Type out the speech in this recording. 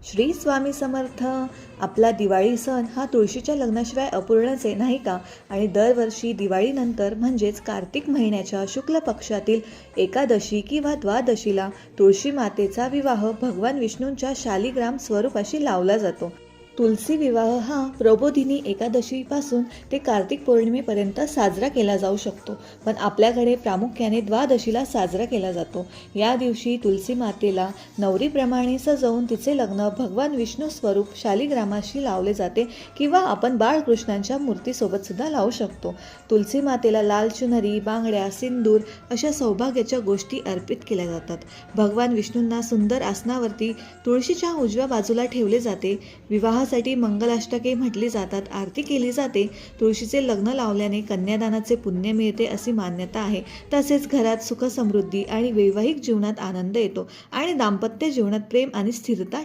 श्री स्वामी समर्थ. आपला दिवाळी सण हा तुळशीच्या लग्नाशिवाय अपूर्णच आहे, नाही का? आणि दरवर्षी दिवाळीनंतर म्हणजेच कार्तिक महिन्याच्या शुक्ल पक्षातील एकादशी किंवा द्वादशीला तुळशी मातेचा विवाह भगवान विष्णूंच्या शालिग्राम स्वरूपाशी लावला जातो. तुलसी विवाह हा प्रबोधिनी एकादशीपासून ते कार्तिक पौर्णिमेपर्यंत साजरा केला जाऊ शकतो, पण आपल्याकडे प्रामुख्याने द्वादशीला साजरा केला जातो. या दिवशी तुलसी मातेला नवरीप्रमाणे सजवून तिचे लग्न भगवान विष्णू स्वरूप शालिग्रामाशी लावले जाते किंवा आपण बाळकृष्णांच्या मूर्तीसोबत सुद्धा लावू शकतो. तुलसी मातेला लाल चुनरी, बांगड्या, सिंदूर अशा सौभाग्याच्या गोष्टी अर्पित केल्या जातात. भगवान विष्णूंना सुंदर आसनावरती तुळशीच्या उजव्या बाजूला ठेवले जाते. विवाहासाठी मंगलाष्टके म्हटली जातात, आरती केली जाते. तुळशीचे लग्न लावल्याने कन्यादानाचे पुण्य मिळते अशी मान्यता आहे. तसेच घरात सुख समृद्धी आणि वैवाहिक जीवनात आनंद येतो आणि दाम्पत्य जीवनात प्रेम आणि स्थिरता